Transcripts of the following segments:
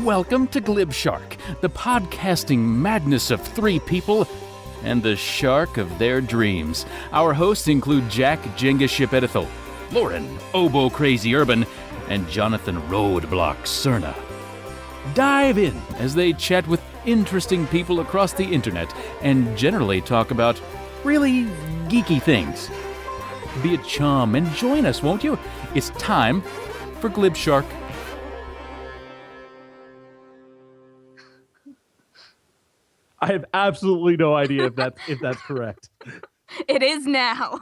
Welcome to Glib, the podcasting madness of three people and the shark of their dreams. Our hosts include Jack Jenga Ship Edithel, Lauren Oboe Crazy Urban, and Jonathan Roadblock Cerna. Dive in as they chat with interesting people across the internet and generally talk about really geeky things. Be a chum and join us, won't you? It's time for Glib Shark. I have absolutely no idea if that's correct. It is now.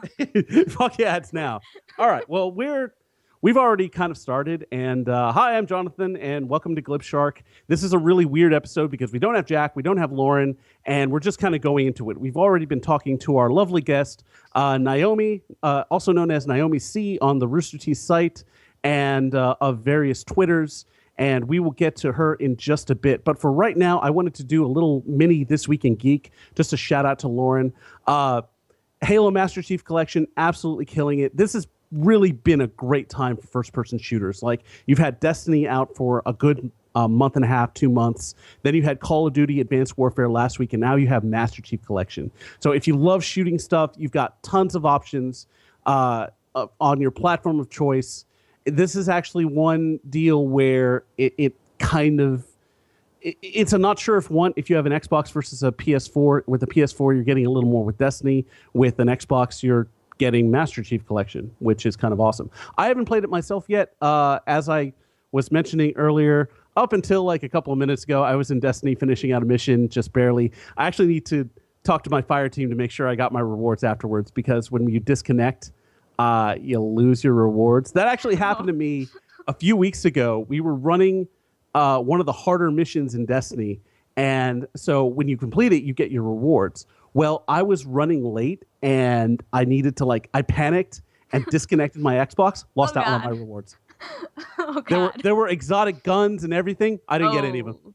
Fuck yeah, it's now. All right. Well, we've already kind of started, and hi, I'm Jonathan, and welcome to Glib Shark. This is a really weird episode because we don't have Jack, we don't have Lauren, and we're just kind of going into it. We've already been talking to our lovely guest, Naomi, also known as NaomiC on the Rooster Teeth site and of various Twitters. And we will get to her in just a bit. But for right now, I wanted to do a little mini This Week in Geek, just a shout out to Lauren. Halo Master Chief Collection, absolutely killing it. This has really been a great time for first-person shooters. Like, you've had Destiny out for a good month and a half, 2 months. Then you had Call of Duty Advanced Warfare last week, and now you have Master Chief Collection. So if you love shooting stuff, you've got tons of options on your platform of choice. This is actually one deal where it's a not sure if you have an Xbox versus a PS4. With a PS4, you're getting a little more with Destiny. With an Xbox, you're getting Master Chief Collection, which is kind of awesome. I haven't played it myself yet. As I was mentioning earlier, up until like a couple of minutes ago, I was in Destiny finishing out a mission, just barely. I actually need to talk to my fire team to make sure I got my rewards afterwards, because when you disconnect, you'll lose your rewards. That actually happened to me a few weeks ago. We were running one of the harder missions in Destiny, and so when you complete it, you get your rewards. Well, I was running late, and I needed to I panicked and disconnected my Xbox, lost out on my rewards. Oh, God. There were exotic guns and everything. I didn't get any of them.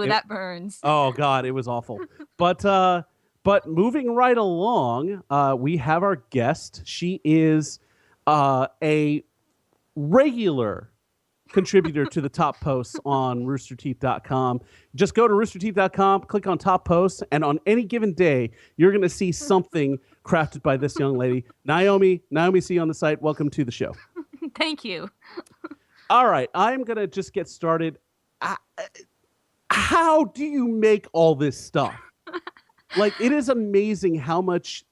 That burns. Oh, God, it was awful. But moving right along, we have our guest. She is a regular contributor to the top posts on roosterteeth.com. Just go to roosterteeth.com, click on top posts, and on any given day, you're going to see something crafted by this young lady. NaomiC on the site. Welcome to the show. Thank you. All right, I'm going to just get started. How do you make all this stuff? It is amazing how much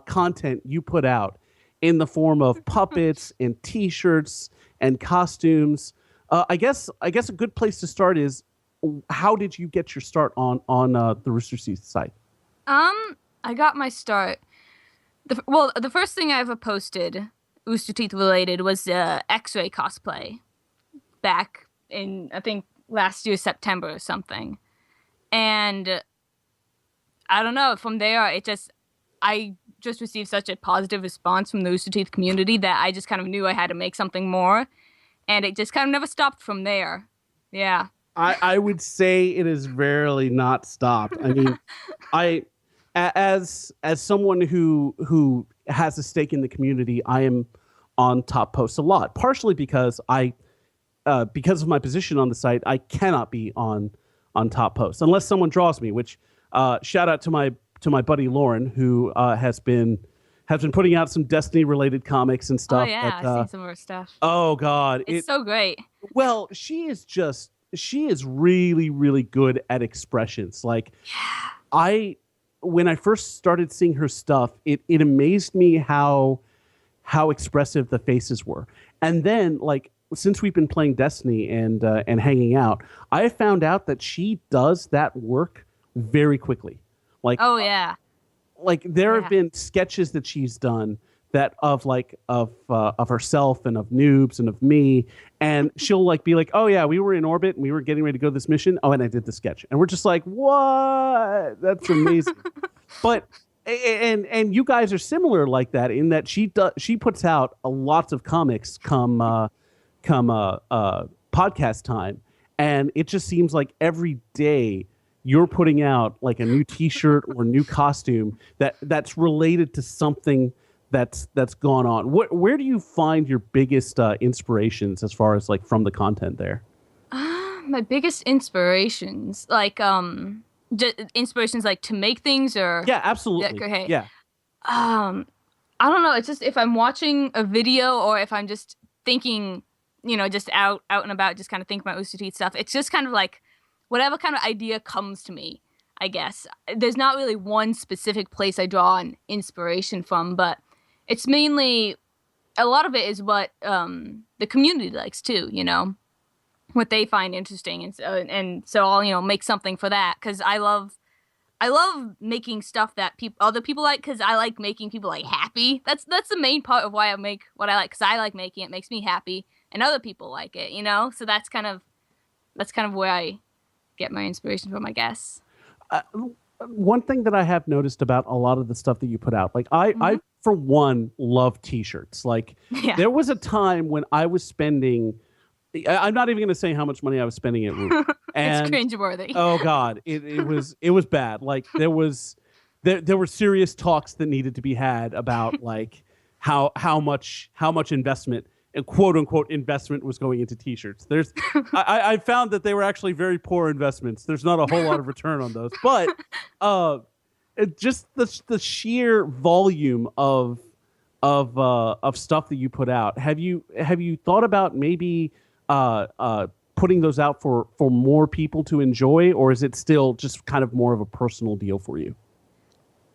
content you put out in the form of puppets and T-shirts and costumes. I guess a good place to start is, how did you get your start on the Rooster Teeth site? I got my start. The first thing I ever posted, Rooster Teeth related, was X-Ray cosplay back in, I think, last year September or something, and I don't know. From there, I just received such a positive response from the Rooster Teeth community that I just kind of knew I had to make something more, and it just kind of never stopped from there. Yeah. I would say it has rarely not stopped. I mean, as someone who has a stake in the community, I am on top posts a lot, partially because because of my position on the site, I cannot be on top posts unless someone draws me, which shout out to my buddy Lauren, who has been putting out some Destiny related comics and stuff. Oh yeah, I've seen some of her stuff. Oh God, it's so great. Well, she is really, really good at expressions. When I first started seeing her stuff, it amazed me how expressive the faces were. And then since we've been playing Destiny and hanging out, I have found out that she does that work very quickly. Oh yeah. There have been sketches that she's done that of herself and of noobs and of me, and she'll be like, oh yeah, we were in orbit and we were getting ready to go to this mission. Oh, and I did the sketch, and we're just like, what? That's amazing. But and you guys are similar like that in that she puts out lots of comics come podcast time, and it just seems like every day you're putting out a new T-shirt or new costume that's related to something that's gone on. Where do you find your biggest inspirations as far as from the content there? My biggest inspirations, like inspirations like to make things or Yeah, absolutely. okay. Yeah. I don't know. It's just if I'm watching a video or if I'm just thinking, just out and about, just kind of think about Rooster Teeth stuff. It's just kind of like whatever kind of idea comes to me, I guess. There's not really one specific place I draw an inspiration from, but it's mainly a lot of it is what the community likes too, what they find interesting, and so I'll make something for that because I love making stuff that other people like because I like making people like happy. That's the main part of why I make what I like because I like making it. It makes me happy and other people like it, So that's kind of where I get my inspiration from, I guess. One thing that I have noticed about a lot of the stuff that you put out, like I for one love T-shirts. Like there was a time when I was spending. I'm not even going to say how much money I was spending at Root. It's cringeworthy. Oh God, it was bad. Like there were serious talks that needed to be had about like how much investment and quote unquote investment was going into T-shirts. I found that they were actually very poor investments. There's not a whole lot of return on those, but just the sheer volume of stuff that you put out. Have you thought about maybe putting those out for more people to enjoy, or is it still just kind of more of a personal deal for you?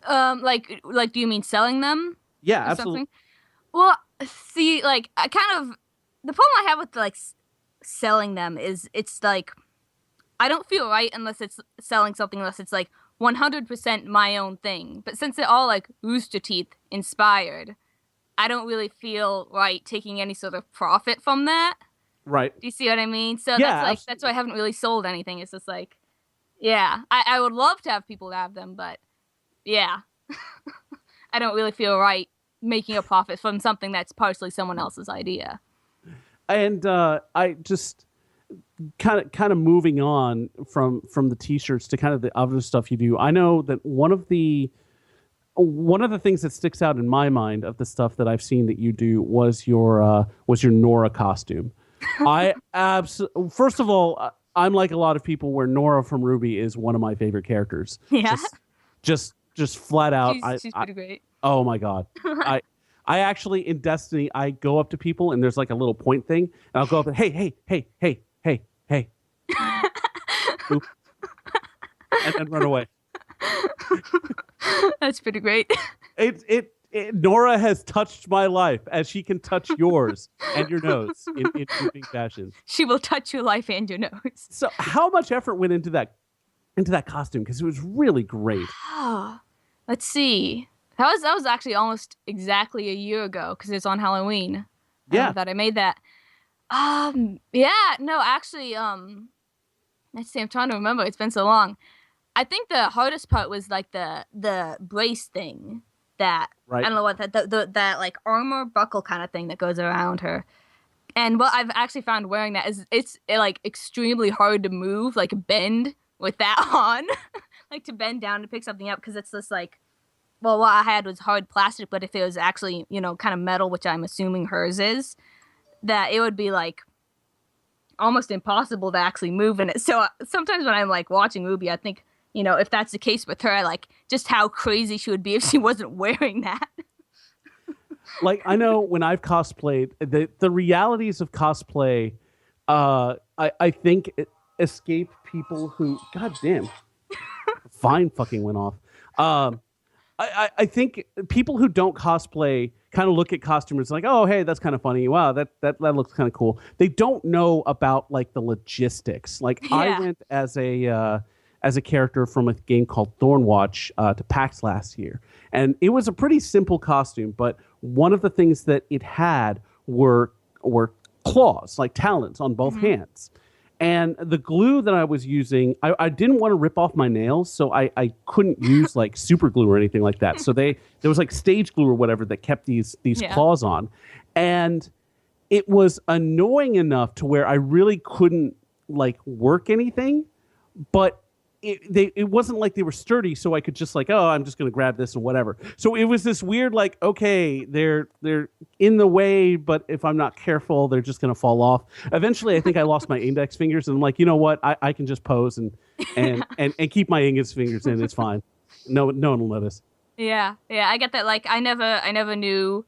Like do you mean selling them? Yeah, absolutely. Something? Well, see, like I kind of the problem I have with like selling them is it's like I don't feel right unless it's selling something unless it's like 100% my own thing. But since they're all like Rooster Teeth inspired, I don't really feel right taking any sort of profit from that. Right. Do you see what I mean? So that's why I haven't really sold anything. It's just like, yeah, I would love to have people have them, but yeah, I don't really feel right making a profit from something that's partially someone else's idea. And I just kind of moving on from the T-shirts to kind of the other stuff you do. I know that one of the things that sticks out in my mind of the stuff that I've seen that you do was your Nora costume. First of all, I'm like a lot of people where Nora from Ruby is one of my favorite characters. Yeah. Just flat out. She's pretty great. Oh my God. I actually in Destiny, I go up to people and there's like a little point thing and I'll go up and hey. Oop. And then run away. That's pretty great. Nora has touched my life as she can touch yours and your nose in moving fashion. She will touch your life and your nose. So how much effort went into that costume? Because it was really great. Let's see. That was actually almost exactly a year ago because it's on Halloween. Yeah. That I made that. Yeah, no, actually, let's see, I'm trying to remember. It's been so long. I think the hardest part was like the brace thing. That right. I don't know what that like armor buckle kind of thing that goes around her, and what I've actually found wearing that is it's like extremely hard to move, like bend with that on, like to bend down to pick something up because it's just like, well, what I had was hard plastic, but if it was actually kind of metal, which I'm assuming hers is, that it would be like almost impossible to actually move in it. So sometimes when I'm like watching Ruby, I think, if that's the case with her, like just how crazy she would be if she wasn't wearing that. Like, I know when I've cosplayed, the realities of cosplay, I think escape people who, goddamn, Vine fucking went off. I think people who don't cosplay kind of look at costumers like, oh, hey, that's kind of funny. Wow, that looks kind of cool. They don't know about like the logistics. Like I went as a character from a game called Thornwatch to PAX last year. And it was a pretty simple costume, but one of the things that it had were claws, like talons on both hands. And the glue that I was using, I didn't want to rip off my nails, so I couldn't use like super glue or anything like that. So there was like stage glue or whatever that kept these claws on. And it was annoying enough to where I really couldn't like work anything, but it wasn't like they were sturdy, so I could just like, oh, I'm just going to grab this and whatever. So it was this weird, like, okay, they're in the way, but if I'm not careful, they're just going to fall off. Eventually, I think I lost my index fingers, and I'm like, you know what? I can just pose and keep my index fingers in. It's fine. No one will notice. Yeah, I get that. Like, I never knew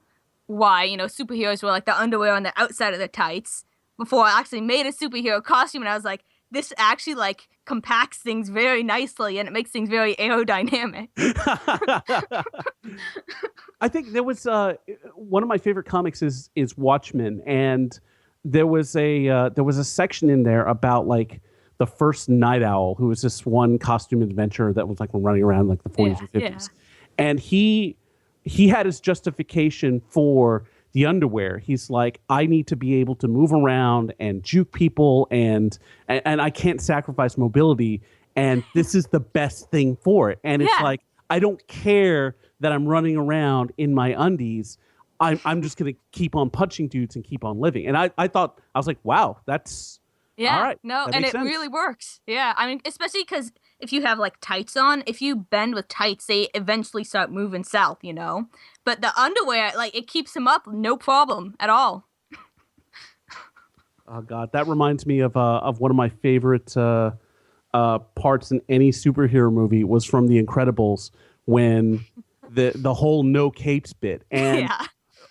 why, superheroes were like the underwear on the outside of the tights before I actually made a superhero costume, and I was like, this actually like compacts things very nicely and it makes things very aerodynamic. I think there was one of my favorite comics is Watchmen, and there was a section in there about like the first Night Owl, who was this one costume adventurer that was like running around like the 40s and 50s. Yeah. And he had his justification for the underwear. He's like, I need to be able to move around and juke people, and I can't sacrifice mobility, and this is the best thing for it. And it's like, I don't care that I'm running around in my undies. I'm just going to keep on punching dudes and keep on living. And I was like, wow, that's all right. No, and it really works. Yeah, I mean, especially because if you have like tights on, if you bend with tights, they eventually start moving south, But the underwear, like, it keeps them up, no problem at all. Oh God, that reminds me of one of my favorite parts in any superhero movie was from The Incredibles, when the whole no capes bit. And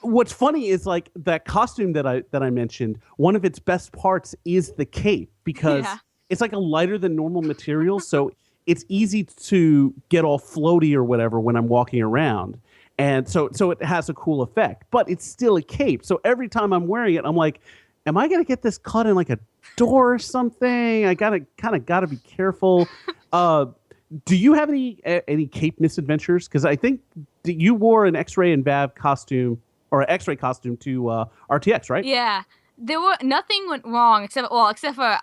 what's funny is like that costume that I mentioned, one of its best parts is the cape, because it's like a lighter than normal material, so it's easy to get all floaty or whatever when I'm walking around. And so it has a cool effect, but it's still a cape. So every time I'm wearing it, I'm like, am I going to get this caught in like a door or something? I gotta be careful. Do you have any cape misadventures? Because I think you wore an X-ray and Vav costume, or an X-ray costume to RTX, right? Yeah, nothing went wrong except for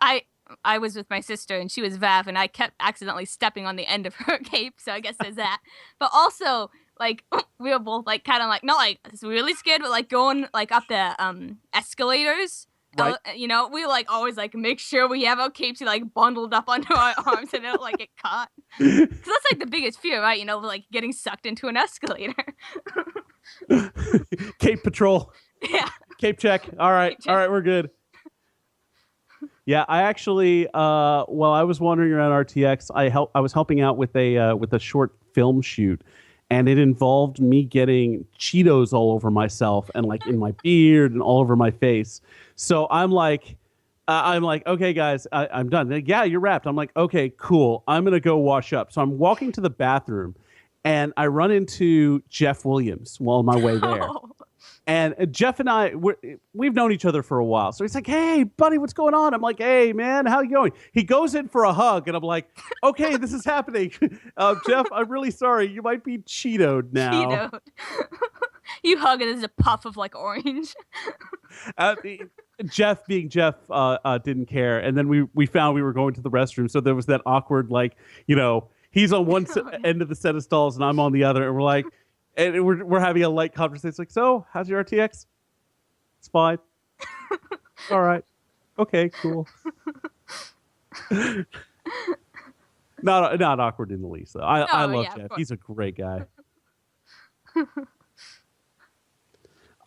I was with my sister and she was Vav, and I kept accidentally stepping on the end of her cape, so I guess there's that. But also, like, we were both like kind of like not like really scared, but like going like up the escalators. Right. We like always like make sure we have our capes like bundled up under our arms and don't like get caught. Because that's like the biggest fear, right? Like getting sucked into an escalator. Cape patrol. Yeah. Cape check. All right, we're good. Yeah, I actually, while I was wandering around RTX, I was helping out with a short film shoot, and it involved me getting Cheetos all over myself and like in my beard and all over my face. So I'm like, okay, guys, I'm done. They're like, yeah, you're wrapped. I'm like, okay, cool. I'm gonna go wash up. So I'm walking to the bathroom, and I run into Jeff Williams while on my way there. And Jeff and I, we've known each other for a while. So he's like, hey, buddy, what's going on? I'm like, hey, man, how you going? He goes in for a hug, and I'm like, okay, this is happening. Jeff, I'm really sorry. You might be Cheetoed now. Cheetoed. You hug, and there's a puff of, like, orange. Jeff, being Jeff, didn't care. And then we found we were going to the restroom. So there was that awkward, like, he's on one end of the set of stalls, and I'm on the other. And we're like... And we're having a light conversation. It's like, so, how's your RTX? It's fine. All right. Okay, cool. Not awkward in the least, though. I love Jeff. He's a great guy.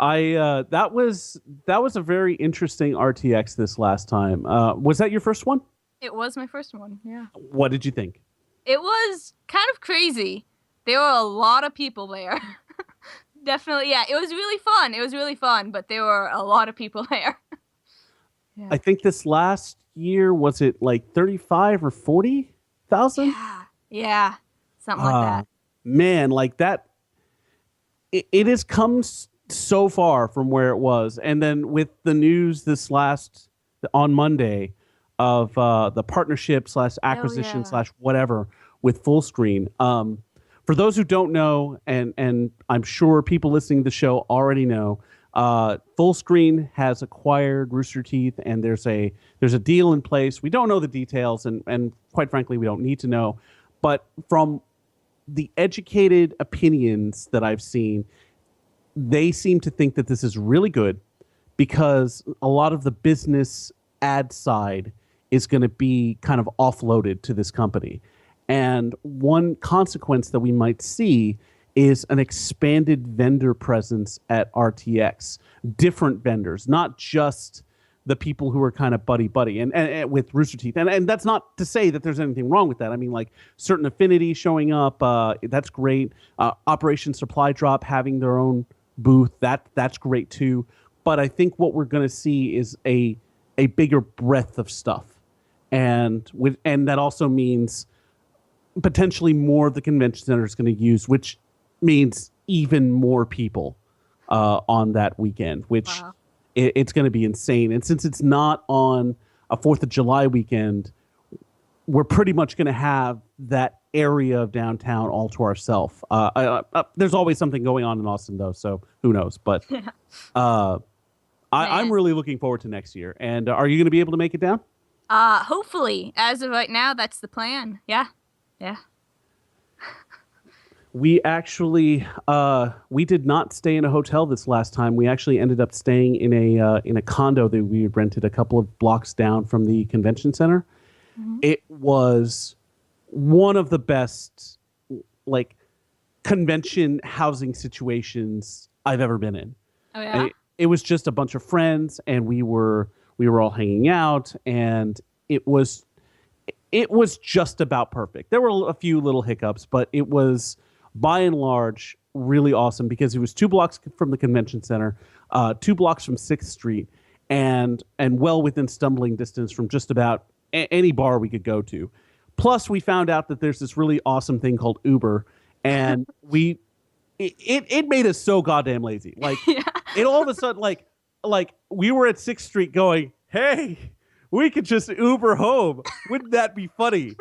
That was a very interesting RTX this last time. Was that your first one? It was my first one, yeah. What did you think? It was kind of crazy. There were a lot of people there. Definitely, yeah. It was really fun, but there were a lot of people there. Yeah. I think this last year, was it like 35 or 40,000? Yeah. Something like that. Man, like that, it has come so far from where it was. And then with the news on Monday of the partnership / acquisition / whatever with Fullscreen, for those who don't know, and I'm sure people listening to the show already know, Fullscreen has acquired Rooster Teeth, and there's a deal in place. We don't know the details, and quite frankly, we don't need to know. But from the educated opinions that I've seen, they seem to think that this is really good because a lot of the business ad side is going to be kind of offloaded to this company. And one consequence that we might see is an expanded vendor presence at RTX. Different vendors, not just the people who are kind of buddy and with Rooster Teeth. And that's not to say that there's anything wrong with that. I mean, like Certain Affinity showing up, that's great. Operation Supply Drop having their own booth, that's great too. But I think what we're going to see is a bigger breadth of stuff. And that also means potentially more of the convention center is going to use, which means even more people on that weekend, which Wow. It's going to be insane. And since it's not on a 4th of July weekend, we're pretty much going to have that area of downtown all to ourselves. There's always something going on in Austin, though, so who knows? But I'm really looking forward to next year. And are you going to be able to make it down? Hopefully. As of right now, that's the plan. Yeah. We actually we did not stay in a hotel this last time. We actually ended up staying in a condo that we had rented a couple of blocks down from the convention center. Mm-hmm. It was one of the best like convention housing situations I've ever been in. Oh yeah. It was just a bunch of friends, and we were all hanging out, and it was just about perfect. There were a few little hiccups, but it was by and large really awesome because it was 2 blocks from the convention center, 2 blocks from 6th Street, and well within stumbling distance from just about any bar we could go to. Plus, we found out that there's this really awesome thing called Uber, and it made us so goddamn lazy. Like, it all of a sudden, like we were at 6th Street going, hey, we could just Uber home. Wouldn't that be funny?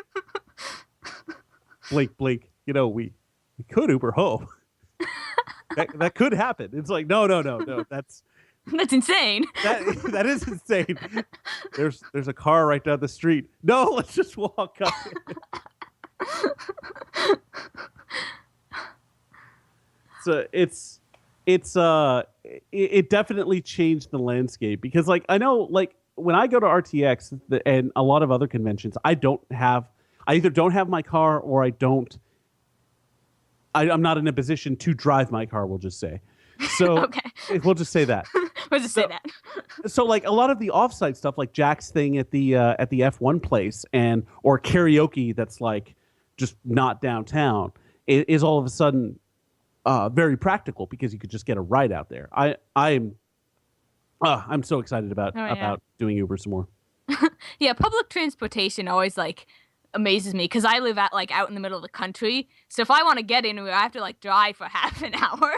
Blink, blink. We could Uber home. that could happen. It's like, no. That's insane. That is insane. There's a car right down the street. No, let's just walk up. So it definitely changed the landscape because like I know like when I go to RTX and a lot of other conventions, I either don't have my car or I'm not in a position to drive my car, we'll just say. So okay. We'll just say that. We'll just say that. So like a lot of the offsite stuff, like Jack's thing at the F1 place or karaoke that's like just not downtown, is all of a sudden very practical because you could just get a ride out there. I'm so excited about doing Uber some more. Yeah, public transportation always like amazes me because I live out in the middle of the country. So if I want to get anywhere, I have to like drive for half an hour.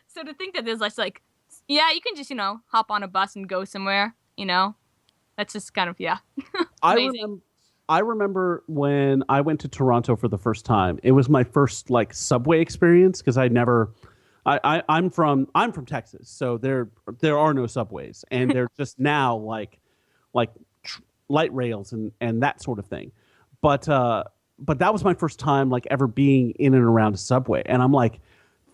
So to think that there's like, yeah, you can just hop on a bus and go somewhere. That's just kind of I remember when I went to Toronto for the first time. It was my first like subway experience because I'm from Texas, so there are no subways, and they're just now like light rails and that sort of thing. But that was my first time like ever being in and around a subway, and I'm like,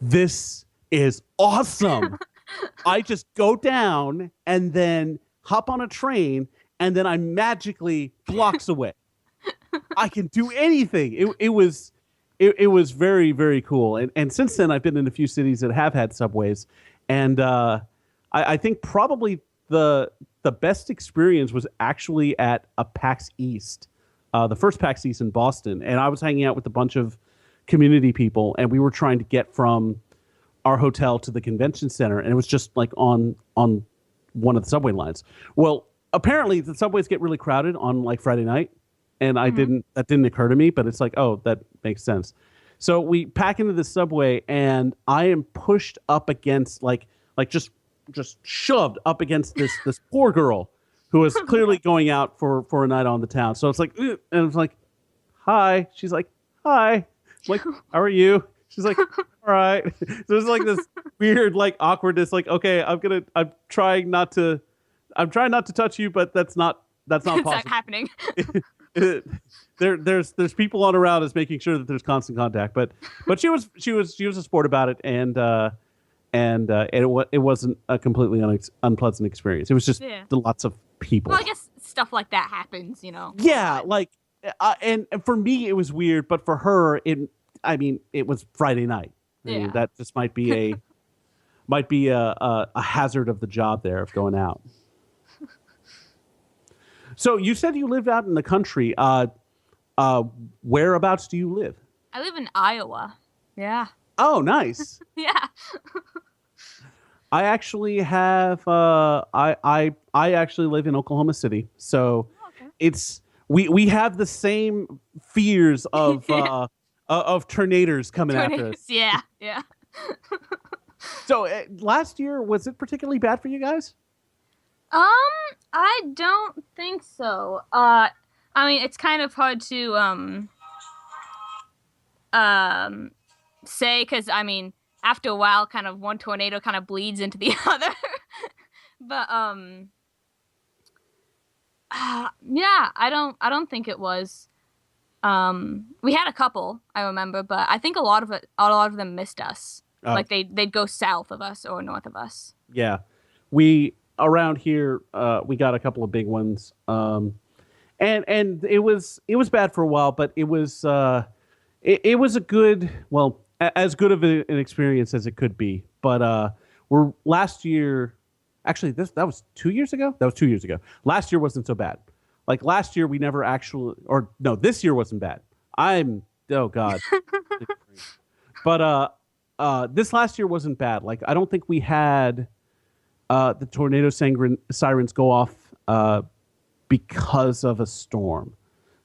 this is awesome. I just go down and then hop on a train, and then I'm magically blocks away. I can do anything. It was very, very cool. And since then, I've been in a few cities that have had subways, and I think probably the best experience was actually at a PAX East, the first PAX East in Boston, and I was hanging out with a bunch of community people, and we were trying to get from our hotel to the convention center, and it was just like on one of the subway lines. Well, apparently the subways get really crowded on like Friday night, and that didn't occur to me, but it's like, oh, that makes sense. So we pack into the subway, and I am pushed up against like just shoved up against this poor girl who was clearly going out for a night on the town. So it's like, and it's like, hi. She's like, hi. I'm like, how are you? She's like, all right. So it's like this weird, like awkwardness. Like, okay, I'm trying not to touch you, but that's not possible. It's not happening. There's people on around us making sure that there's constant contact. But she was a sport about it, and it wasn't a completely unpleasant experience. It was just lots of people. Well, I guess stuff like that happens, Yeah, like and for me it was weird, but for her, it was Friday night. I mean, that just might be a hazard of the job there of going out. So you said you live out in the country. Whereabouts do you live? I live in Iowa. Yeah. Oh, nice. Yeah. I actually have. I actually live in Oklahoma City, so it's we have the same fears of tornadoes coming after us. Yeah. Yeah. So last year, was it particularly bad for you guys? I don't think so. I mean, it's kind of hard to say, because I mean, after a while, kind of one tornado kind of bleeds into the other. But yeah, I don't think it was. We had a couple, I remember, but I think a lot of them missed us. Like they'd go south of us or north of us. Yeah, we around here we got a couple of big ones, and it was bad for a while, but it was it was a good, well, as good of an experience as it could be. But we're last year, actually that was 2 years ago. That was 2 years ago. Last year wasn't so bad. Like last year we never actually, or no, this year wasn't bad. Oh God, but this last year wasn't bad. Like, I don't think we had the tornado sirens go off because of a storm.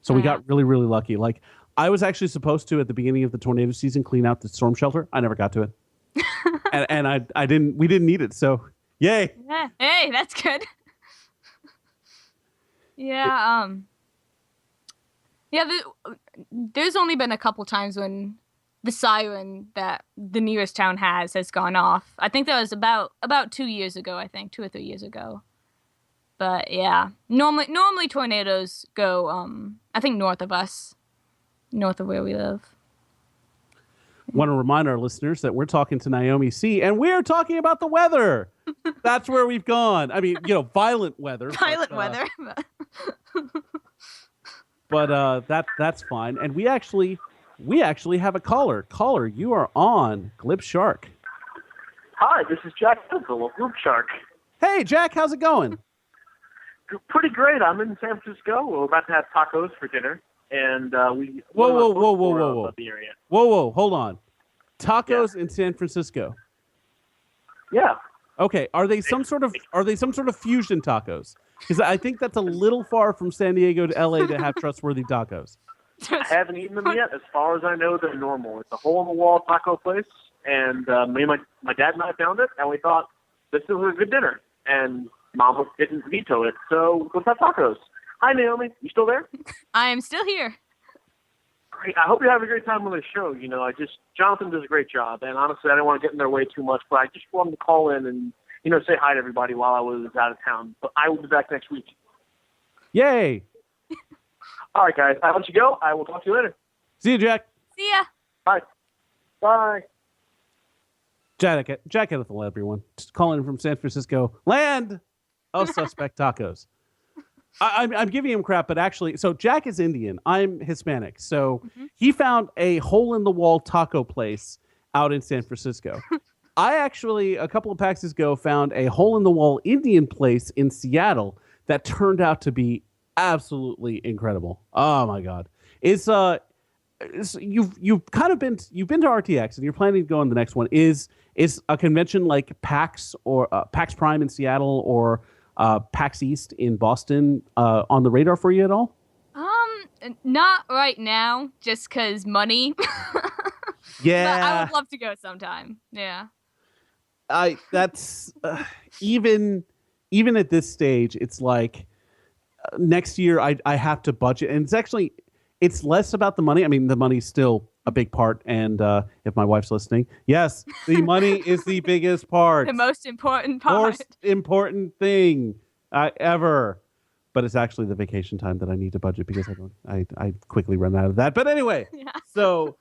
So we got really, really lucky. Like, I was actually supposed to, at the beginning of the tornado season, clean out the storm shelter. I never got to it. and I didn't, we didn't need it. So yay. Yeah. Hey, that's good. Yeah. Yeah, there's only been a couple times when the siren that the nearest town has gone off. I think that was about 2 years ago, I think, 2 or 3 years ago. But yeah, normally tornadoes go, I think north of us, north of where we live. Want to remind our listeners that we're talking to NaomiC, and we're talking about the weather. That's where we've gone. I mean, violent weather. Violent weather. But that's fine. And we actually have a caller. Caller, you are on Glib Shark. Hi, this is Jack Fizzle of Glib Shark. Hey, Jack, how's it going? Pretty great. I'm in San Francisco. We're about to have tacos for dinner, and we whoa, the area. Whoa, hold on. Tacos in San Francisco. Yeah. Okay, are they some sort of fusion tacos? Because I think that's a little far from San Diego to LA to have trustworthy tacos. I haven't eaten them yet. As far as I know, they're normal. It's a hole-in-the-wall taco place, and my dad and I found it, and we thought, this is a good dinner. And Mom didn't veto it, so let's have tacos. Hi, Naomi. You still there? I am still here. Great. I hope you have a great time on the show. Jonathan does a great job, and honestly, I didn't want to get in their way too much, but I just wanted to call in and, say hi to everybody while I was out of town. But I will be back next week. Yay! All right, guys. I'll let you go. I will talk to you later. See you, Jack. See ya. Bye. Bye. Jack Edithel, everyone. Just calling from San Francisco. Land of suspect tacos. I'm giving him crap, but actually, so Jack is Indian. I'm Hispanic. So he found a hole-in-the-wall taco place out in San Francisco. I actually, a couple of packs ago, found a hole-in-the-wall Indian place in Seattle that turned out to be absolutely incredible. Oh my God. You've kind of been to RTX and you're planning to go on the next one. Is a convention like PAX or PAX Prime in Seattle or PAX East in Boston on the radar for you at all? Not right now, just because money. Yeah. But I would love to go sometime. Yeah. That's even at this stage, it's like next year I have to budget, and it's less about the money. I mean, the money's still a big part, and if my wife's listening, yes, the money is the biggest part. The most important part. Most important thing ever. But it's actually the vacation time that I need to budget because I quickly run out of that. But anyway, yeah. So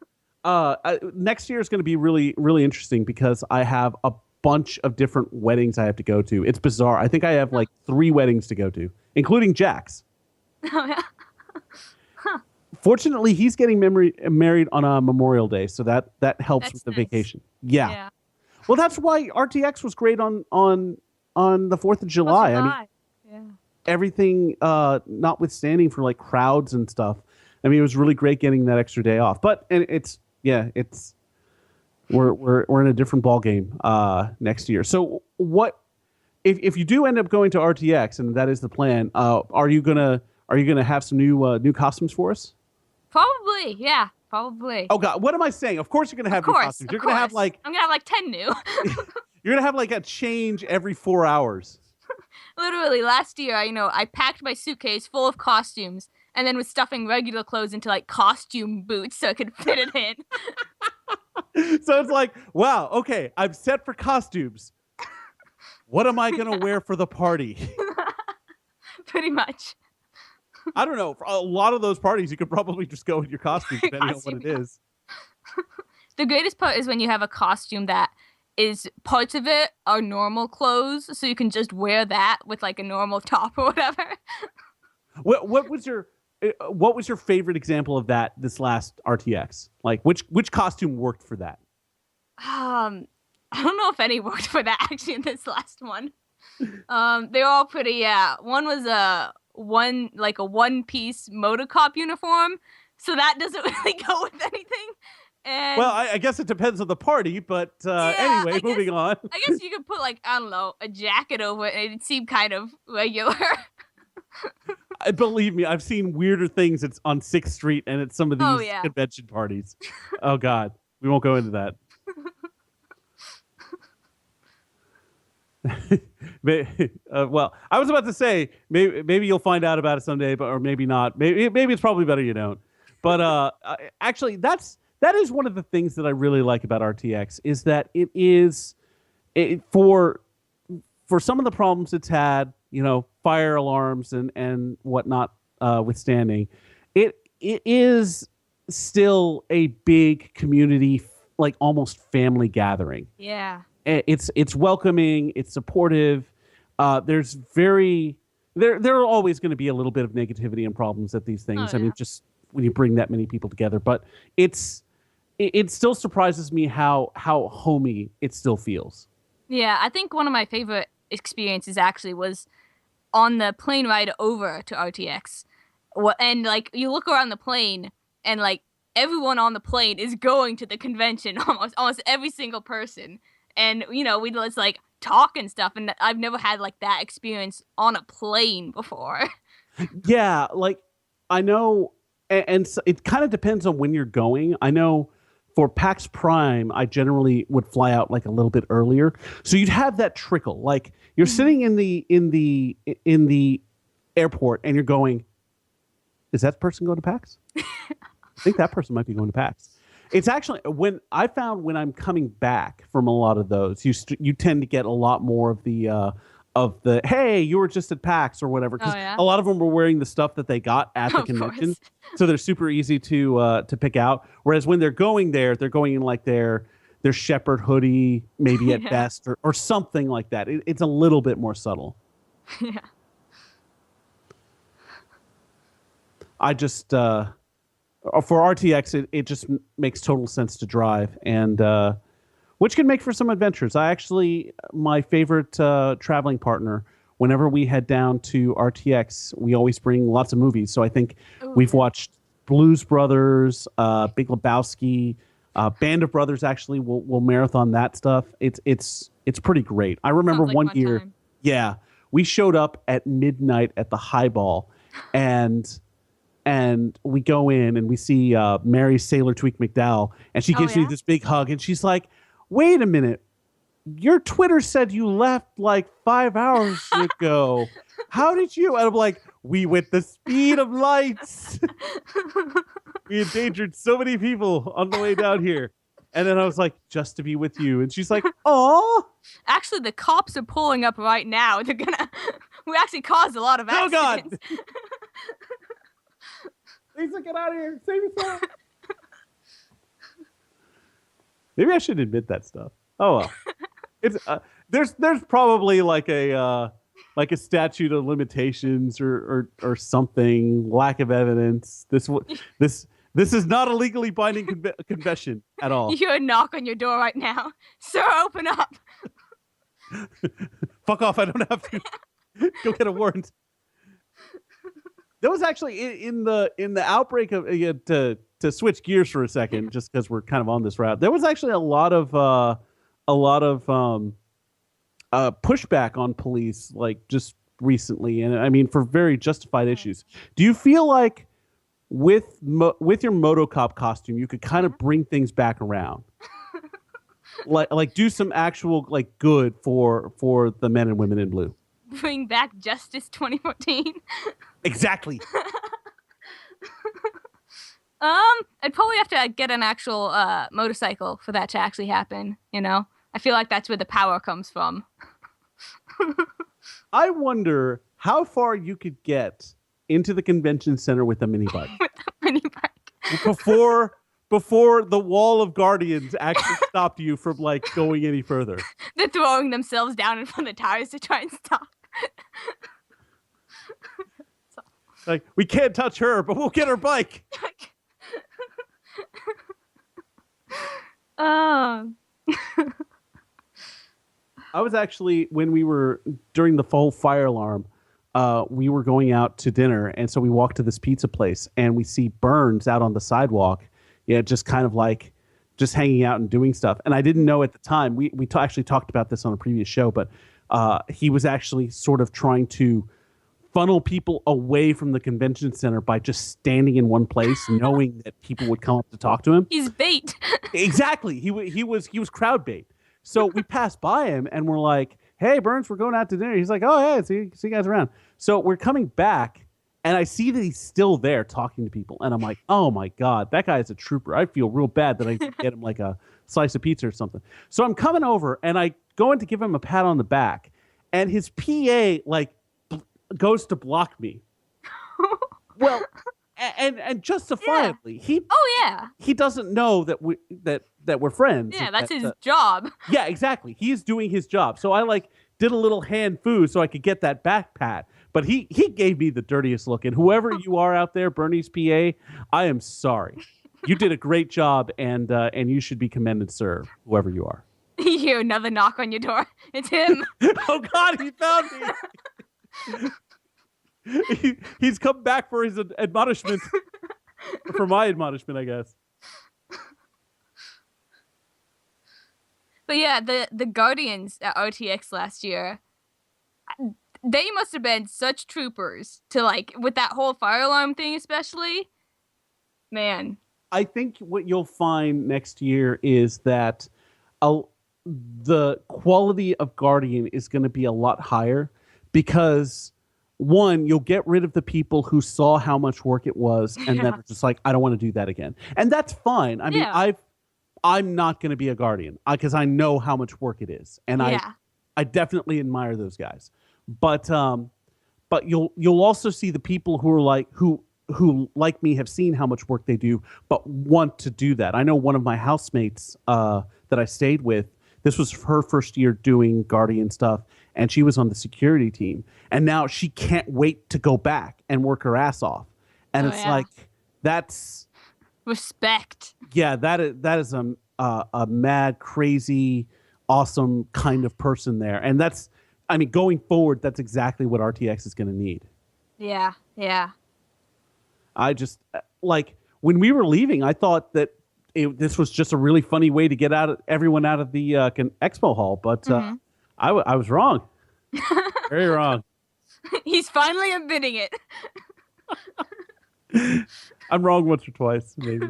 next year is going to be really, really interesting because I have a bunch of different weddings I have to go to. It's bizarre. I think I have like 3 weddings to go to, including Jack's. Oh, yeah. Huh. Fortunately, he's getting married on a Memorial Day, so that helps That's with the nice. vacation. Yeah. Well, that's why RTX was great on the 4th of July. I mean, yeah. everything notwithstanding for like crowds and stuff. I mean, it was really great getting that extra day off. But we're in a different ball game next year. So what if you do end up going to RTX and that is the plan? Are you gonna have some new costumes for us? Probably, yeah, probably. Oh God, what am I saying? Of course you're gonna have new costumes. You're gonna have I'm gonna have like 10 new. You're gonna have like a change every 4 hours. Literally, last year, I packed my suitcase full of costumes and then was stuffing regular clothes into like costume boots so I could fit it in. So it's like, wow, okay, I'm set for costumes. What am I gonna wear for the party? Pretty much. I don't know. For a lot of those parties, you could probably just go with your costume, depending on what it is. The greatest part is when you have a costume that is parts of it are normal clothes, so you can just wear that with like a normal top or whatever. What was your favorite example of that this last RTX? Like which costume worked for that? I don't know if any worked for that actually in this last one. They were all pretty. Yeah, one was a one-piece motor cop uniform, so that doesn't really go with anything. And well, I guess it depends on the party, but anyway, moving on. I guess you could put like, I don't know, a jacket over it and it'd seem kind of regular. Believe me, I've seen weirder things. It's on 6th Street and at some of these convention parties. Oh God, we won't go into that. Well, I was about to say maybe you'll find out about it someday, or maybe not. Maybe it's probably better you don't. But actually, that is one of the things that I really like about RTX is that for some of the problems it's had, fire alarms and whatnot withstanding, it is still a big community, like almost family gathering. Yeah. It's welcoming, it's supportive. There are always going to be a little bit of negativity and problems at these things. I mean, just when you bring that many people together, but it still surprises me how homey it still feels. Yeah, I think one of my favorite experiences actually was on the plane ride over to RTX. And like you look around the plane and like everyone on the plane is going to the convention, almost every single person. And, we just, like, talk and stuff. And I've never had, like, that experience on a plane before. Yeah, like, I know, and so it kind of depends on when you're going. I know for PAX Prime, I generally would fly out, like, a little bit earlier. So you'd have that trickle. Like, you're sitting in the airport, and you're going, is that person going to PAX? I think that person might be going to PAX. It's actually when I'm coming back from a lot of those, you tend to get a lot more of the hey, you were just at PAX or whatever, because a lot of them were wearing the stuff that they got at the convention, so they're super easy to pick out. Whereas when they're going there, they're going in like their shepherd hoodie, maybe at best, or something like that. It's a little bit more subtle. Yeah. I just. For RTX, it just makes total sense to drive, and which can make for some adventures. My favorite traveling partner, whenever we head down to RTX, we always bring lots of movies. So I think we've watched Blues Brothers, Big Lebowski, Band of Brothers. Actually, we'll marathon that stuff. It's pretty great. I remember one year, we showed up at midnight at the Highball, and we go in and we see Mary Sailor Tweak McDowell, and she gives me this big hug, and she's like, wait a minute, your Twitter said you left like 5 hours ago. How did you? And I'm like, we went the speed of lights. We endangered so many people on the way down here. And then I was like, just to be with you. And she's like, oh. Actually, the cops are pulling up right now. We actually caused a lot of accidents. Oh, God. Lisa, get out of here. Save yourself. Maybe I should admit that stuff. Oh, well. It's there's probably like a like a statute of limitations or something. Lack of evidence. This is not a legally binding confession at all. You hear a knock on your door right now. Sir, open up. Fuck off! I don't have to go get a warrant. There was actually in the outbreak of to switch gears for a second, just because we're kind of on this route. There was actually a lot of pushback on police, like just recently, and I mean for very justified issues. Do you feel like with your Motocop costume, you could kind of bring things back around, like do some actual like good for the men and women in blue? Bring back Justice 2014. Exactly. I'd probably have to get an actual motorcycle for that to actually happen, you know? I feel like that's where the power comes from. I wonder how far you could get into the convention center with a mini bike. With a mini bike. Before the wall of guardians actually stopped you from like going any further. They're throwing themselves down in front of the tires to try and stop. Like, we can't touch her, but we'll get her bike. I was actually, when we were during the full fire alarm, we were going out to dinner, and so we walked to this pizza place, and we see Burns out on the sidewalk, just kind of like just hanging out and doing stuff. And I didn't know at the time. We actually talked about this on a previous show, but he was actually sort of trying to funnel people away from the convention center by just standing in one place, knowing that people would come up to talk to him. He's bait. Exactly. He was crowd bait. So we passed by him and we're like, "Hey, Burns, we're going out to dinner." He's like, "Oh, yeah, see you guys around." So we're coming back, and I see that he's still there talking to people, and I'm like, "Oh my God, that guy is a trooper." I feel real bad that I didn't get him like a slice of pizza or something. So I'm coming over, and I go in to give him a pat on the back, and his PA like goes to block me. Well, and justifiably, he doesn't know that we're friends. Yeah, that's his job. Yeah, exactly. He's doing his job. So I like did a little hand foo so I could get that back pat. But he gave me the dirtiest look. And whoever you are out there, Bernie's PA, I am sorry. You did a great job, and you should be commended, sir, whoever you are. You hear another knock on your door. It's him. Oh God, he found me. He's come back for his admonishment. For my admonishment, I guess. But yeah, the Guardians at RTX last year, they must have been such troopers to like, with that whole fire alarm thing especially. Man. I think what you'll find next year is that the quality of Guardian is going to be a lot higher because, one, you'll get rid of the people who saw how much work it was and then are just like, I don't want to do that again. And that's fine. I mean, I'm not going to be a Guardian because I know how much work it is. And I definitely admire those guys. But you'll also see the people who are like, who like me have seen how much work they do, but want to do that. I know one of my housemates that I stayed with, this was her first year doing Guardian stuff, and she was on the security team. And now she can't wait to go back and work her ass off. And like, that's... respect. Yeah, that is a mad, crazy, awesome kind of person there. And that's, I mean, going forward, that's exactly what RTX is going to need. Yeah, yeah. I just, like, when we were leaving, I thought that this was just a really funny way to get everyone out of the expo hall, but I was wrong. Very wrong. He's finally admitting it. I'm wrong once or twice, maybe.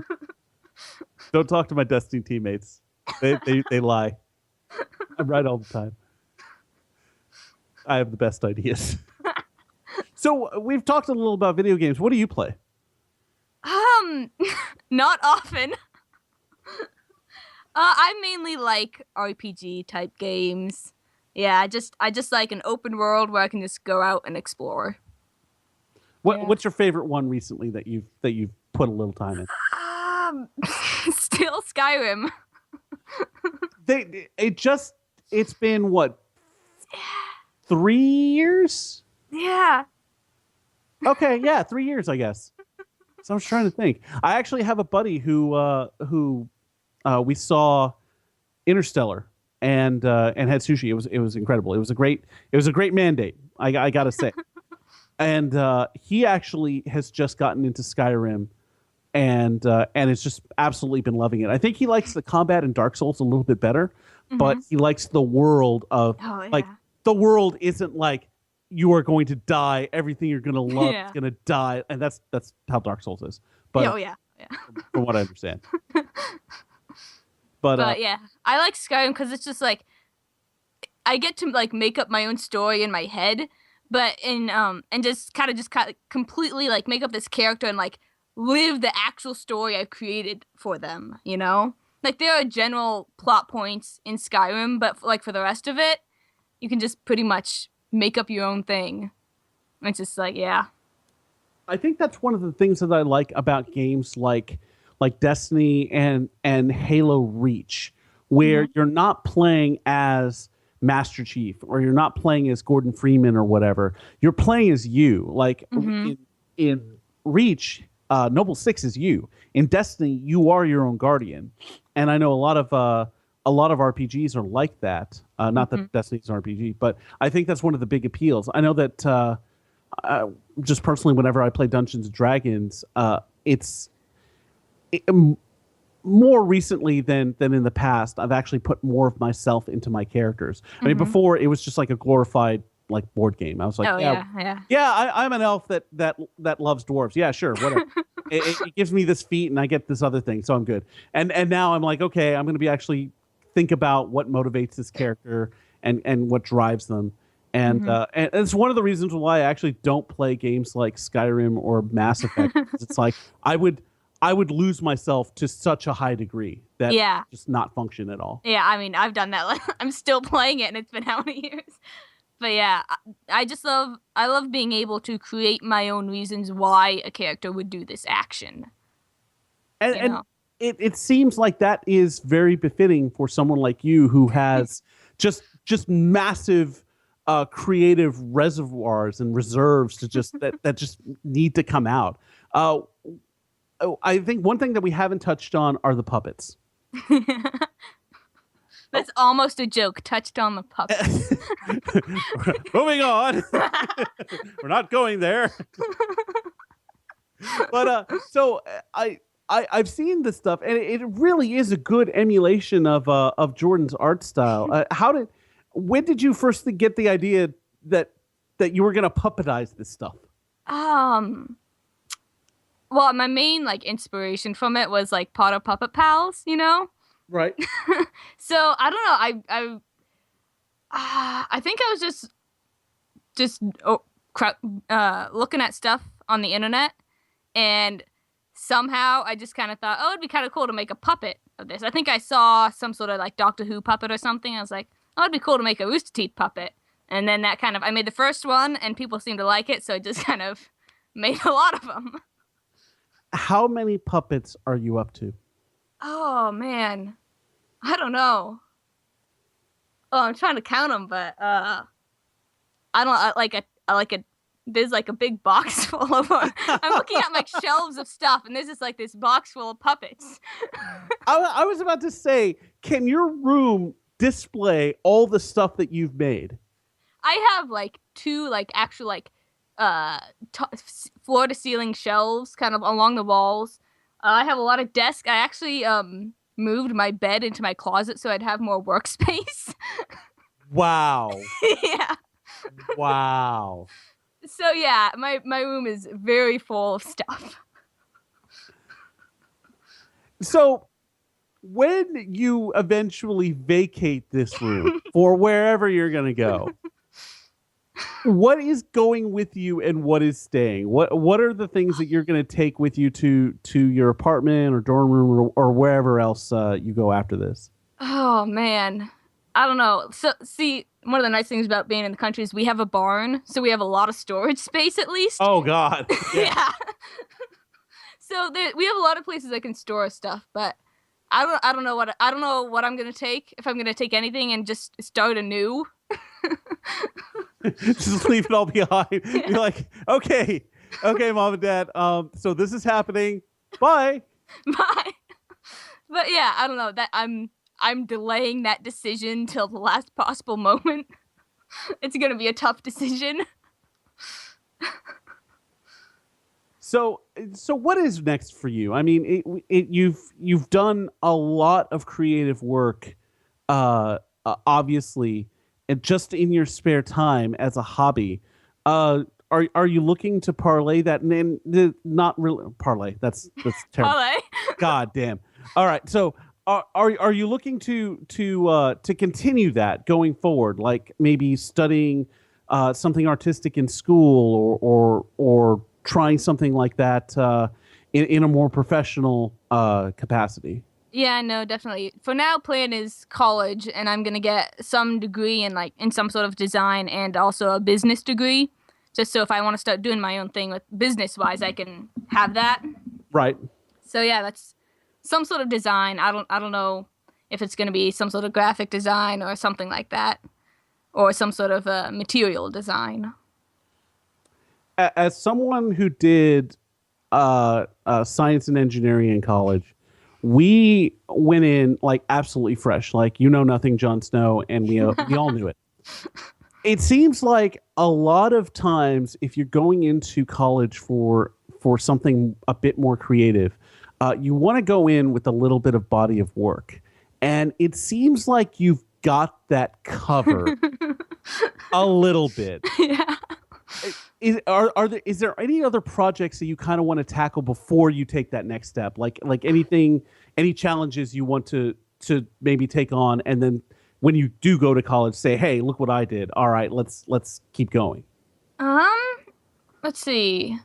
Don't talk to my Destiny teammates. They lie. I'm right all the time. I have the best ideas. So we've talked a little about video games. What do you play? Not often. I mainly like RPG type games. Yeah, I just like an open world where I can just go out and explore. What's your favorite one recently that you've put a little time in? Still Skyrim. It's been what, 3 years. Yeah. Okay, yeah, 3 years, I guess. So I was trying to think. I actually have a buddy who we saw Interstellar and had sushi. It was incredible. It was a great mandate. I gotta say. And he actually has just gotten into Skyrim, and it's just absolutely been loving it. I think he likes the combat in Dark Souls a little bit better, but he likes the world of the world isn't like you are going to die. Everything you're going to love is going to die, and that's how Dark Souls is. But from what I understand. But yeah, I like Skyrim because it's just like I get to like make up my own story in my head, but and just kind of completely like make up this character and like live the actual story I've created for them. You know, like there are general plot points in Skyrim, but like for the rest of it, you can just pretty much make up your own thing. It's just like, yeah. I think that's one of the things that I like about games like Destiny and Halo Reach, where you're not playing as Master Chief or you're not playing as Gordon Freeman or whatever. You're playing as you. Like in Reach, Noble Six is you. In Destiny, you are your own guardian. And I know a lot of RPGs are like that. Not that Destiny's an RPG, but I think that's one of the big appeals. I know that just personally, whenever I play Dungeons and Dragons, more recently than in the past, I've actually put more of myself into my characters. I mean, before it was just like a glorified like board game. I was like, I'm an elf that loves dwarves. Yeah, sure, whatever. it gives me this feat and I get this other thing, so I'm good. And now I'm like, okay, I'm going to be actually think about what motivates this character and what drives them. And it's one of the reasons why I actually don't play games like Skyrim or Mass Effect. It's like I would lose myself to such a high degree that just not function at all. Yeah, I mean, I've done that. I'm still playing it, and it's been how many years? But yeah, I love being able to create my own reasons why a character would do this action. And it seems like that is very befitting for someone like you who has just massive creative reservoirs and reserves to just that just need to come out. I think one thing that we haven't touched on are the puppets. That's almost a joke. Touched on the puppets. Moving on. We're not going there. But so I've seen this stuff, and it really is a good emulation of Jordan's art style. When did you first get the idea that you were going to puppetize this stuff? Well, my main like inspiration from it was like Potter Puppet Pals, you know? Right. So I don't know. I think I was just looking at stuff on the internet, and somehow I just kind of thought, oh, it'd be kind of cool to make a puppet of this. I think I saw some sort of like Doctor Who puppet or something. I was like, oh, it'd be cool to make a Rooster Teeth puppet. And then I made the first one, and people seemed to like it, so I just kind of made a lot of them. How many puppets are you up to? Oh man, I don't know. Oh, I'm trying to count them, but I don't there's like a big box full of them. I'm looking at my shelves of stuff, and there's just like this box full of puppets. I was about to say, can your room display all the stuff that you've made? I have like two like actual like floor to ceiling shelves kind of along the walls. I have a lot of desks. I actually moved my bed into my closet so I'd have more workspace. Wow. Yeah. Wow. So yeah, my room is very full of stuff. So when you eventually vacate this room for wherever you're going to go, what is going with you and what is staying? What are the things that you're going to take with you to your apartment or dorm room or wherever else you go after this? Oh man, I don't know. So see, one of the nice things about being in the country is we have a barn, so we have a lot of storage space at least. Oh God, yeah. So we have a lot of places I can store stuff, but I don't know what I'm going to take, if I'm going to take anything and just start anew. Just leave it all behind. You're like, okay, mom and dad. So this is happening. Bye. Bye. But yeah, I don't know that I'm delaying that decision till the last possible moment. It's gonna be a tough decision. So what is next for you? I mean, you've done a lot of creative work, obviously, and just in your spare time as a hobby. Are you looking to parlay that? And not really parlay. That's terrible. Parlay. God damn. All right. So are you looking to continue that going forward? Like maybe studying something artistic in school or trying something like that in a more professional capacity? Yeah, no, definitely. For now, plan is college, and I'm gonna get some degree in some sort of design and also a business degree, just so if I want to start doing my own thing with business-wise, I can have that. Right. So yeah, that's some sort of design. I don't know if it's gonna be some sort of graphic design or something like that, or some sort of material design. As someone who did science and engineering in college, we went in like absolutely fresh, like nothing Jon Snow, and we all knew it. It seems like a lot of times, if you're going into college for something a bit more creative, you want to go in with a little bit of body of work, and it seems like you've got that covered a little bit. Yeah. Is there any other projects that you kind of want to tackle before you take that next step? Like any challenges you want to maybe take on, and then when you do go to college, say, hey, look what I did. All right, let's keep going. Let's see.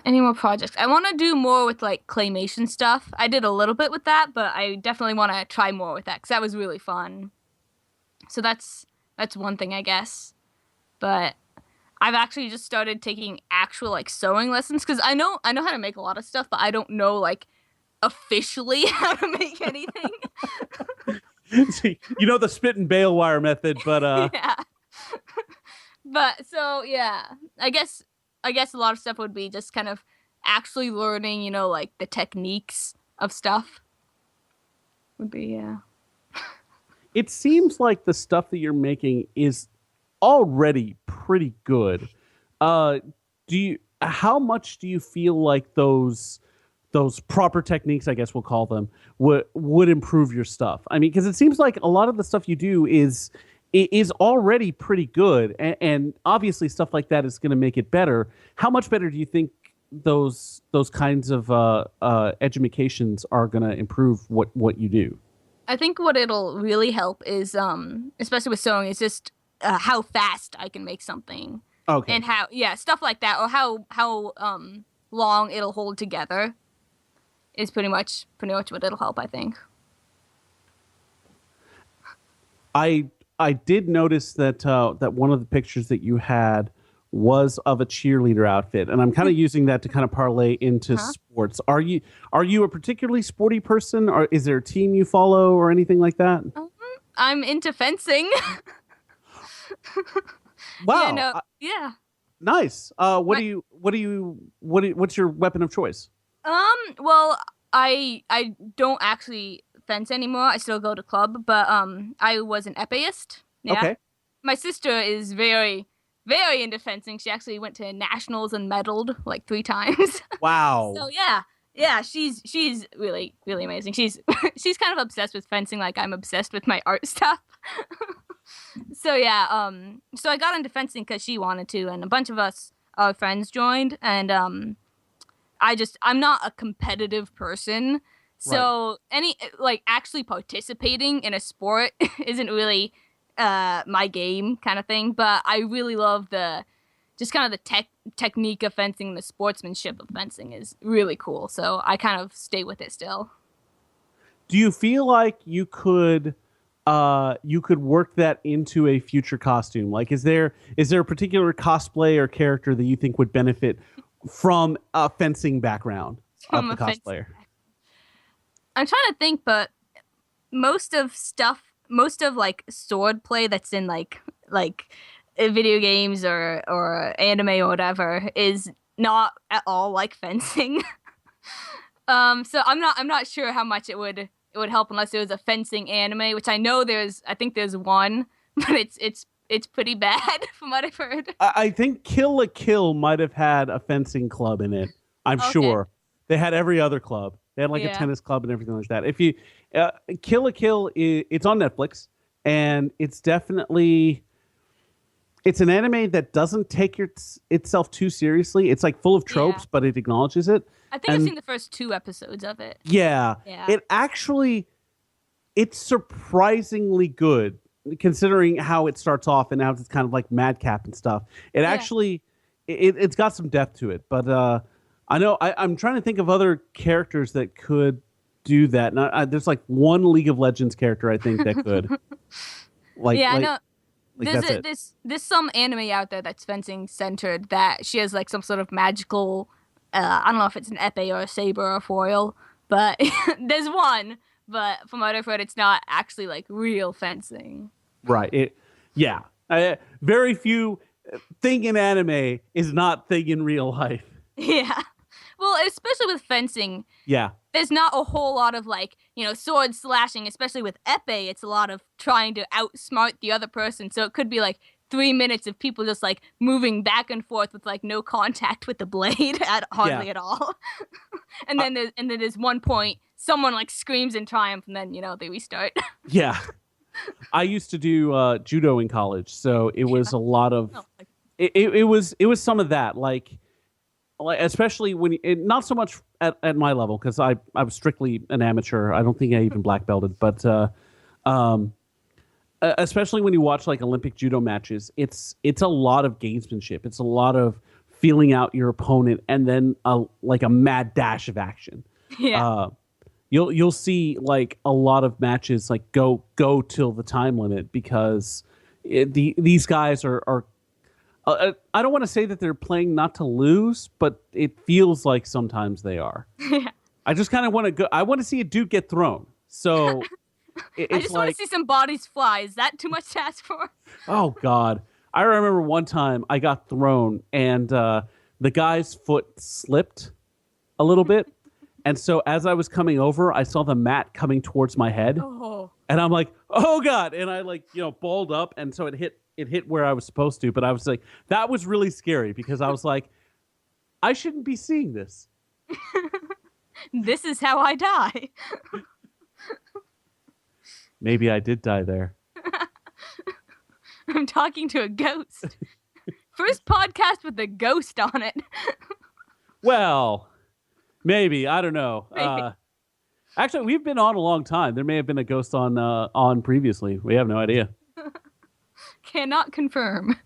Any more projects? I want to do more with like claymation stuff. I did a little bit with that, but I definitely want to try more with that because that was really fun. So that's one thing, I guess. But I've actually just started taking actual like sewing lessons because I know how to make a lot of stuff, but I don't know like officially how to make anything. See, the spit and bale wire method, but yeah. But so yeah, I guess a lot of stuff would be just kind of actually learning, like the techniques of stuff. Would be yeah. It seems like the stuff that you're making is already pretty good. How much do you feel like those proper techniques, I guess we'll call them, would improve your stuff? I mean, because it seems like a lot of the stuff you do is already pretty good, and obviously stuff like that is going to make it better. How much better do you think those kinds of educations are going to improve what you do? I think what it'll really help is, especially with sewing, is just how fast I can make something. Okay. And how, stuff like that, or how long it'll hold together is pretty much what it'll help, I think. I did notice that one of the pictures that you had was of a cheerleader outfit, and I'm kind of using that to kind of parlay into sports. Are you a particularly sporty person, or is there a team you follow or anything like that? I'm into fencing. Wow. Yeah. Nice. What's your weapon of choice? Well, I don't actually fence anymore. I still go to club, but I was an epéiste. Yeah. Okay. My sister is very, very into fencing. She actually went to nationals and medaled like 3 times. Wow. So yeah, she's really, really amazing. She's kind of obsessed with fencing, like I'm obsessed with my art stuff. So yeah, so I got into fencing because she wanted to, and a bunch of us friends joined, and I'm not a competitive person, so actually participating in a sport isn't really my game kind of thing. But I really love the technique of fencing, the sportsmanship of fencing is really cool. So I kind of stay with it still. Do you feel like you could work that into a future costume? Like, is there a particular cosplay or character that you think would benefit from a fencing background of the cosplayer? I'm trying to think, but most of like sword play that's in like like video games or anime or whatever is not at all like fencing. So I'm not sure how much it would help unless there was a fencing anime, which I think there's one, but it's pretty bad from what I've heard. I think Kill la Kill might have had a fencing club in it. I'm sure they had every other club. They had like a tennis club and everything like that. If you Kill la Kill, it's on Netflix, and it's definitely an anime that doesn't take itself too seriously. It's like full of tropes, but it acknowledges it. I think I've seen the first 2 episodes of it. Yeah. It's surprisingly good considering how it starts off and how it's kind of like madcap and stuff. It's got some depth to it, but I know I'm trying to think of other characters that could do that. And there's like one League of Legends character I think that could. I know. There's some anime out there that's fencing centered that she has like some sort of magical. I don't know if it's an epee or a saber or a foil, but there's one. But from what I've heard, it's not actually like real fencing. Right. Very few thing in anime is not thing in real life. Yeah. Well, especially with fencing. Yeah. There's not a whole lot of like, sword slashing, especially with epee. It's a lot of trying to outsmart the other person. So it could be like 3 minutes of people just like moving back and forth with like no contact with the blade hardly at all. And then there's one point someone like screams in triumph and then they restart. Yeah. I used to do judo in college, so it was a lot of it was some of that like especially when not so much at my level because I was strictly an amateur. I don't think I even black belted, but especially when you watch like Olympic judo matches, it's a lot of gamesmanship. It's a lot of feeling out your opponent and then like a mad dash of action. Yeah. You'll see like a lot of matches like go till the time limit because these guys are I don't want to say that they're playing not to lose, but it feels like sometimes they are. Yeah. I just kind of want to go. I want to see a dude get thrown. So I just want to see some bodies fly. Is that too much to ask for? Oh God! I remember one time I got thrown and the guy's foot slipped a little bit. And so as I was coming over, I saw the mat coming towards my head. Oh. And I'm like, oh God. And I like, balled up. And so it hit where I was supposed to. But I was like, that was really scary because I was like, I shouldn't be seeing this. This is how I die. Maybe I did die there. I'm talking to a ghost. First podcast with a ghost on it. Well... Maybe. I don't know. Actually, we've been on a long time. There may have been a ghost on previously. We have no idea. Cannot confirm.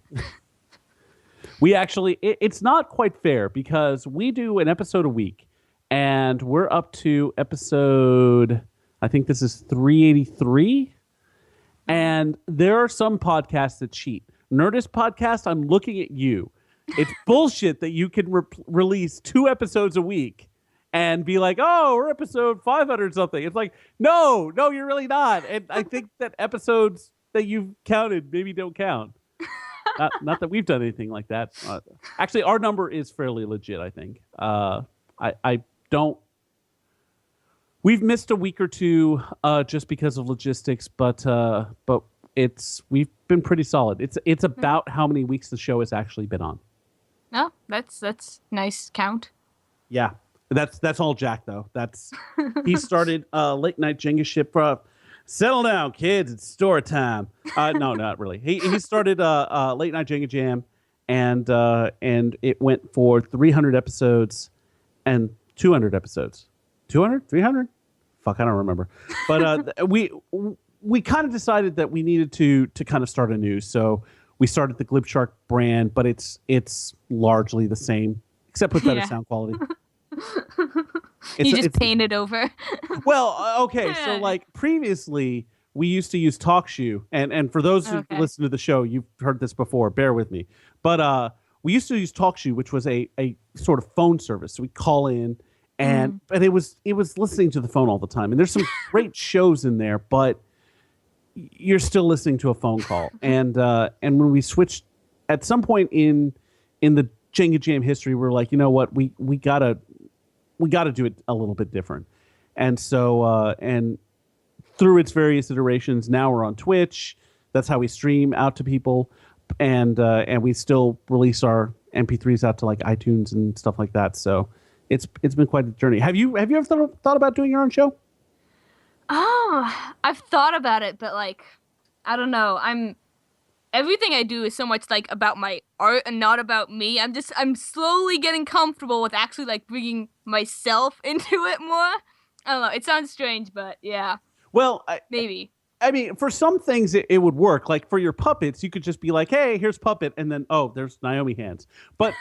We actually, it's not quite fair because we do an episode a week. And we're up to episode, I think this is 383. And there are some podcasts that cheat. Nerdist Podcast, I'm looking at you. It's bullshit that you can release 2 episodes a week. And be like, oh, we're episode 500 something. It's like, no, you're really not. And I think that episodes that you've counted maybe don't count. Not that we've done anything like that. Actually, our number is fairly legit, I think. I don't... We've missed a week or 2 just because of logistics, but we've been pretty solid. It's about how many weeks the show has actually been on. Oh, that's nice count. Yeah. That's all Jack though. He started late night Jenga ship. Settle down, kids. It's story time. No, not really. He started late night Jenga Jam, and it went for 300 episodes and 200 episodes. 200, 300? Fuck, I don't remember. But we kind of decided that we needed to kind of start anew. So we started the Glib Shark brand, but it's largely the same except with better sound quality. You just painted over. Well, okay. So like previously we used to use TalkShoe and for those who listen to the show, you've heard this before, bear with me. But we used to use TalkShoe, which was a sort of phone service. So we call in but it was listening to the phone all the time. And there's some great shows in there, but you're still listening to a phone call. And when we switched at some point in the Jenga Jam history, we're like, you know what, we gotta do it a little bit different. And so and through its various iterations, now we're on Twitch. That's how we stream out to people, and we still release our MP3s out to like iTunes and stuff like that. So it's been quite a journey. Have you ever thought about doing your own show? Oh, I've thought about it, but like, I don't know. Everything I do is so much like about my art and not about me. I'm slowly getting comfortable with actually like bringing myself into it more. I don't know. It sounds strange, but yeah. Well, maybe. I mean, for some things it would work. Like for your puppets, you could just be like, hey, here's Puppet. And then, oh, there's Naomi hands. But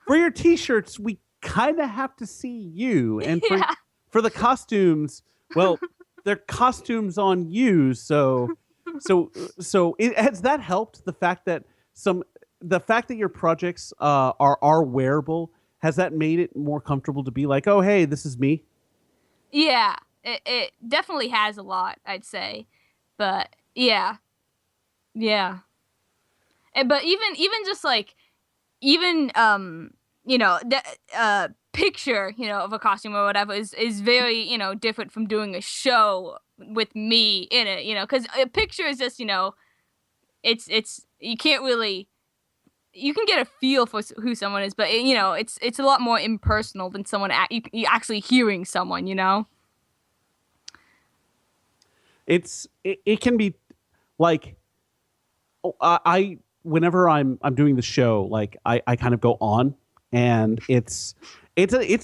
for your T-shirts, we kind of have to see you. And for the costumes, well, they're costumes on you. So has that helped? The fact that your projects are wearable, has that made it more comfortable to be like, oh, hey, this is me? Yeah, it definitely has a lot, I'd say. But yeah. But even just like, picture, of a costume or whatever is very, different from doing a show with me in it, because a picture is just, it's you can't really, you can get a feel for who someone is, but it's a lot more impersonal than someone you actually hearing someone, It can be like, I whenever I'm doing the show, like I kind of go on, and it's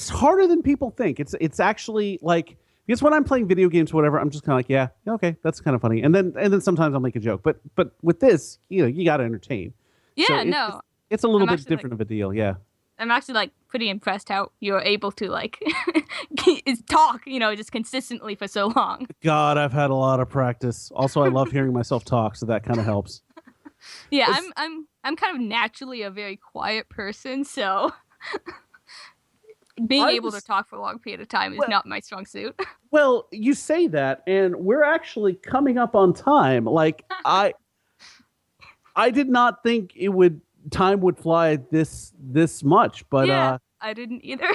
harder than people think. It's actually like, because when I'm playing video games or whatever, I'm just kind of like, yeah, okay, that's kind of funny, and then sometimes I'll make a joke, but with this, you got to entertain. Yeah, so it's a little bit different of a deal. Yeah, I'm actually like pretty impressed how you're able to like talk, just consistently for so long. God, I've had a lot of practice. Also, I love hearing myself talk, so that kind of helps. Yeah, I'm kind of naturally a very quiet person, so being able to talk for a long period of time is not my strong suit. Well, you say that, and we're actually coming up on time. Like I did not think time would fly this much, but yeah, I didn't either.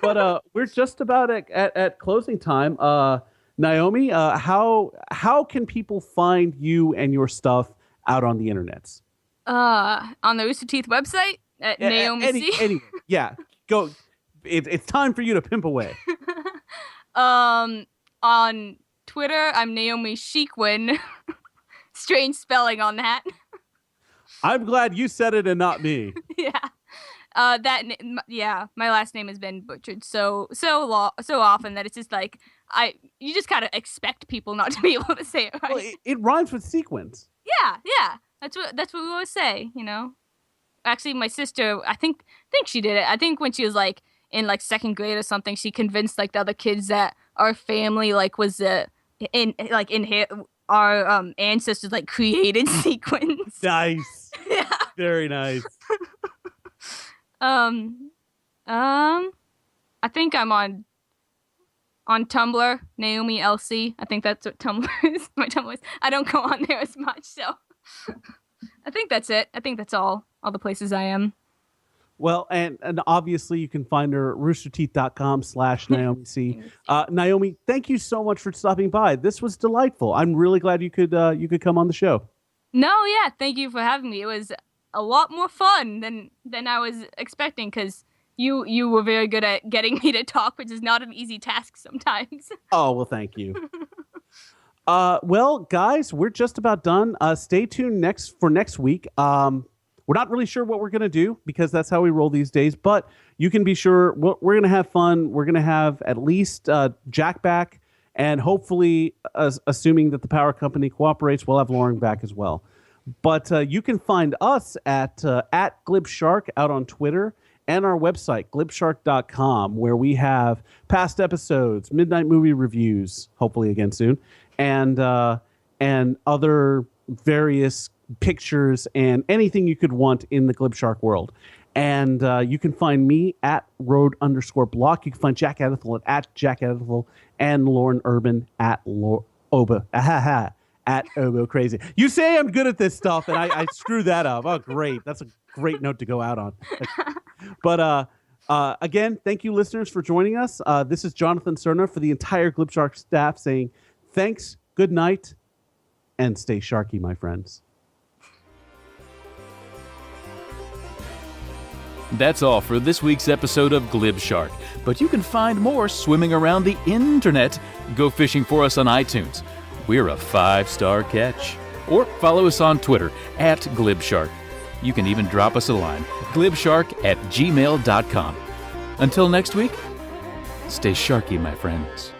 But we're just about at closing time. Naomi, how can people find you and your stuff out on the internets? On the Rooster Teeth website at NaomiC. Anyway, yeah, go. It's time for you to pimp away. On Twitter, I'm Naomi Sheekwin. Strange spelling on that. I'm glad you said it and not me. Yeah. My last name has been butchered so often that it's just like you just kind of expect people not to be able to say it right. Well, it rhymes with sequence. Yeah. That's what we always say, Actually, my sister, I think she did it. I think when she was like in like second grade or something, she convinced like the other kids that our family like was our ancestors like created sequence. Nice. Yeah. Very nice. I think I'm on Tumblr, Naomi LC. I think that's what Tumblr is. My Tumblr is. I don't go on there as much, so I think that's it. I think that's all the places I am. Well, and obviously you can find her at roosterteeth.com/NaomiC. Naomi, thank you so much for stopping by. This was delightful. I'm really glad you could come on the show. No, yeah, thank you for having me. It was a lot more fun than I was expecting, because you were very good at getting me to talk, which is not an easy task sometimes. Oh, well, thank you. Well, guys, we're just about done. Stay tuned for next week. We're not really sure what we're going to do, because that's how we roll these days, but you can be sure we're going to have fun. We're going to have at least Jack back, and hopefully, assuming that the power company cooperates, we'll have Lauren back as well. But you can find us at Glib Shark out on Twitter, and our website, glibshark.com, where we have past episodes, midnight movie reviews, hopefully again soon, and other various pictures and anything you could want in the Glib Shark world. And you can find me at road_block. You can find Jack Edithel at Jack Edithel, and Lauren Urban at at Obo Crazy. You say I'm good at this stuff, and I screw that up. Oh, great. That's a great note to go out on. But again, thank you, listeners, for joining us. This is Jonathan Cerna for the entire Glib Shark staff saying thanks, good night, and stay sharky, my friends. That's all for this week's episode of Glib Shark, but you can find more swimming around the internet. Go fishing for us on iTunes. We're a 5-star catch. Or follow us on Twitter at GlibShark. You can even drop us a line, glibshark@gmail.com. Until next week, stay sharky, my friends.